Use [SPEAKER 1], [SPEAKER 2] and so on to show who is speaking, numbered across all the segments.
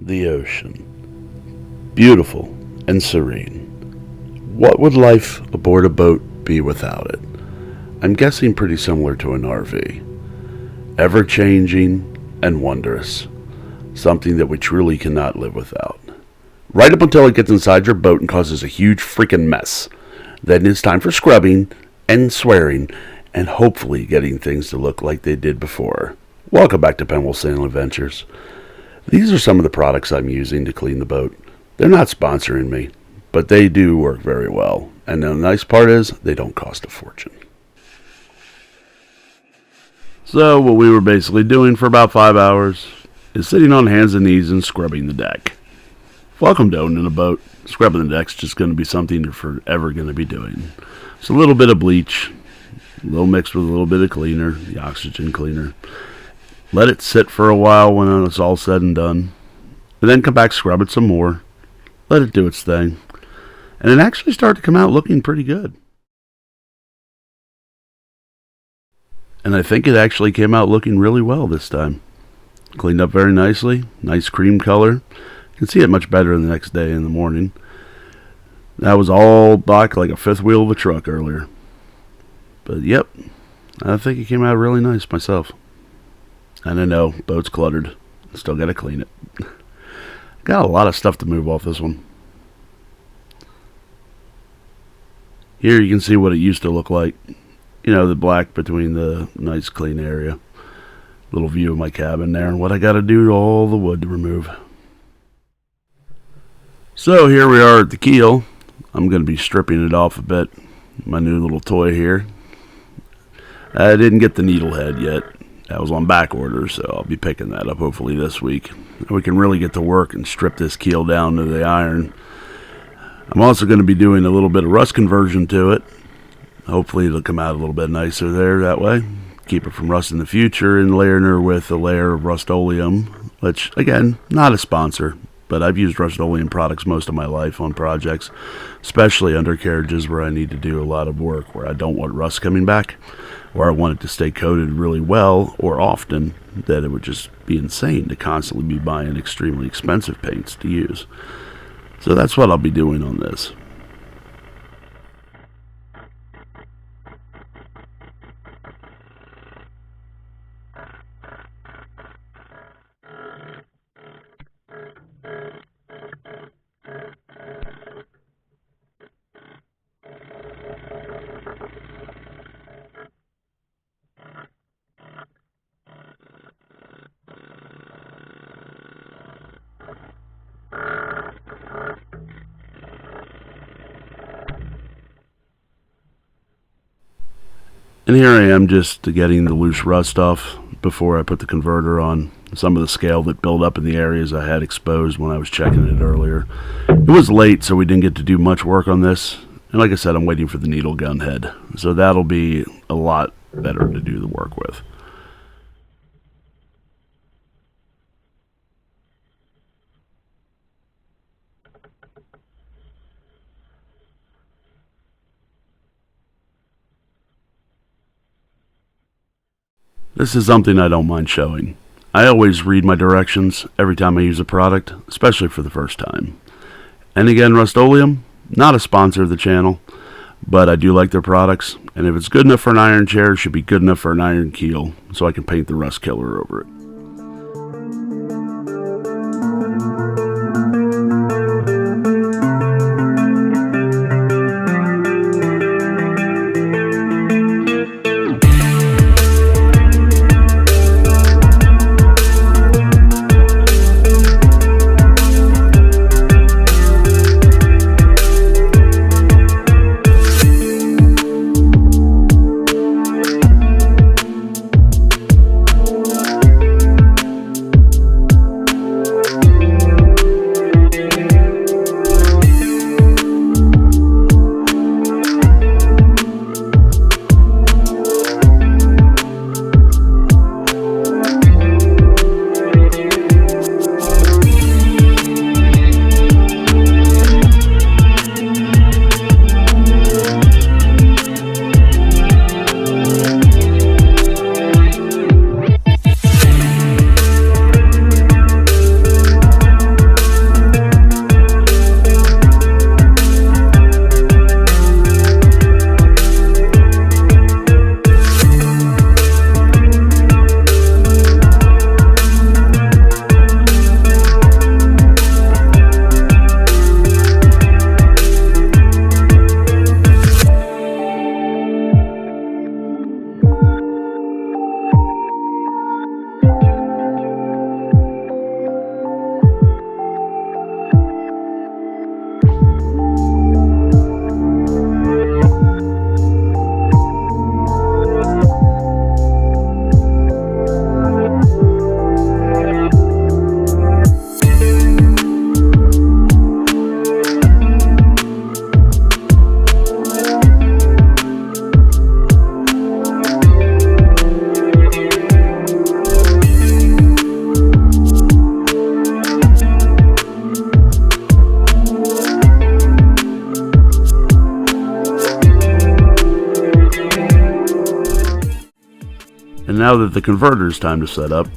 [SPEAKER 1] The ocean. Beautiful and serene. What would life aboard a boat be without it? I'm guessing pretty similar to an RV. Ever-changing and wondrous. Something that we truly cannot live without. Right up until it gets inside your boat and causes a huge freaking mess. Then it's time for scrubbing and swearing and hopefully getting things to look like they did before. Welcome back to Penwell Sailing Adventures. These are some of the products I'm using to clean the boat. They're not sponsoring me, but they do work very well. And the nice part is, they don't cost a fortune. So what we were basically doing for about 5 hours is sitting on hands and knees and scrubbing the deck. Welcome to owning a boat. Scrubbing the deck's just going to be something you're forever going to be doing. It's a little bit of bleach, a little mixed with a little bit of cleaner, the oxygen cleaner. Let it sit for a while when it's all said and done. And then come back, scrub it some more. Let it do its thing. And it actually started to come out looking pretty good. And I think it actually came out looking really well this time. Cleaned up very nicely. Nice cream color. You can see it much better the next day in the morning. That was all black like a fifth wheel of a truck earlier. But yep, I think it came out really nice myself. And I know, boat's cluttered. Still got to clean it. Got a lot of stuff to move off this one. Here you can see what it used to look like. You know, the black between the nice clean area. Little view of my cabin there and what I got to do to all the wood to remove. So here we are at the keel. I'm going to be stripping it off a bit. My new little toy here. I didn't get the needle head yet. That was on back order, so I'll be picking that up hopefully this week. We can really get to work and strip this keel down to the iron. I'm also going to be doing a little bit of rust conversion to it. Hopefully it'll come out a little bit nicer there that way. Keep it from rust in the future and layering her with a layer of Rust-Oleum, which, again, not a sponsor, but I've used Rust-Oleum products most of my life on projects, especially undercarriages where I need to do a lot of work, where I don't want rust coming back, or I want it to stay coated really well or often, that it would just be insane to constantly be buying extremely expensive paints to use. So that's what I'll be doing on this. And here I am just getting the loose rust off before I put the converter on. Some of the scale that built up in the areas I had exposed when I was checking it earlier. It was late, so we didn't get to do much work on this. And like I said, I'm waiting for the needle gun head. So that'll be a lot better to do the work with. This is something I don't mind showing. I always read my directions every time I use a product, especially for the first time. And again, Rust-Oleum, not a sponsor of the channel, but I do like their products, and if it's good enough for an iron chair, it should be good enough for an iron keel, so I can paint the rust killer over it. And now that the converter is time to set up,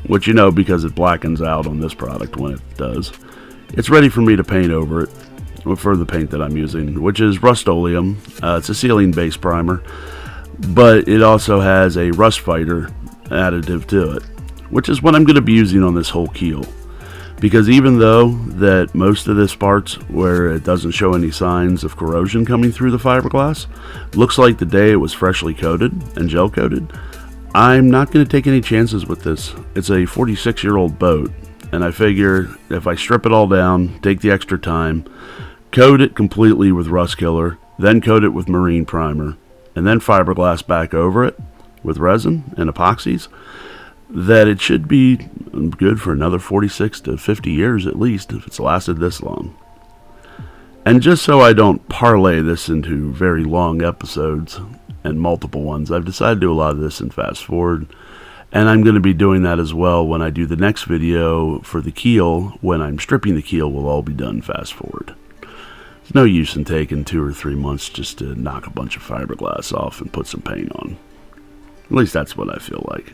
[SPEAKER 1] which you know because it blackens out on this product when it does, it's ready for me to paint over it for the paint that I'm using, which is Rust-Oleum. It's a sealing-based primer, but it also has a rust fighter additive to it, which is what I'm going to be using on this whole keel. Because even though that most of this parts where it doesn't show any signs of corrosion coming through the fiberglass looks like the day it was freshly coated and gel coated, I'm not going to take any chances with this. It's a 46-year-old boat, and I figure if I strip it all down, take the extra time, coat it completely with rust killer, then coat it with marine primer, and then fiberglass back over it with resin and epoxies, that it should be good for another 46 to 50 years at least if it's lasted this long. And just so I don't parlay this into very long episodes and multiple ones, I've decided to do a lot of this in fast forward, and I'm going to be doing that as well when I do the next video for the keel. When I'm stripping the keel, will all be done fast forward. There's no use in taking 2 or 3 months just to knock a bunch of fiberglass off and put some paint on. At least that's what I feel like.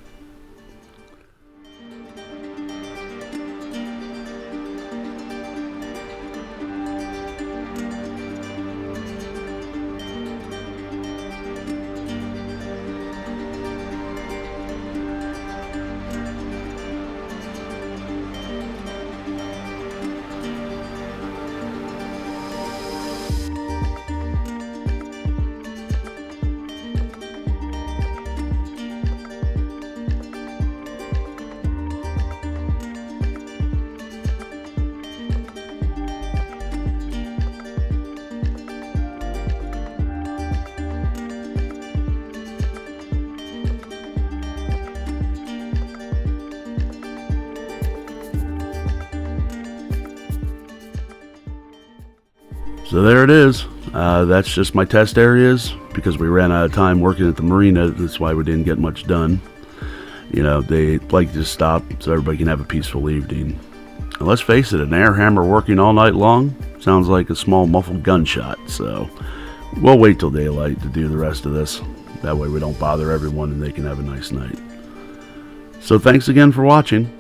[SPEAKER 1] So there it is. That's just my test areas because we ran out of time working at the marina. That's why we didn't get much done. You know, they like to stop so everybody can have a peaceful evening. And let's face it, an air hammer working all night long sounds like a small muffled gunshot. So we'll wait till daylight to do the rest of this. That way we don't bother everyone and they can have a nice night. So thanks again for watching.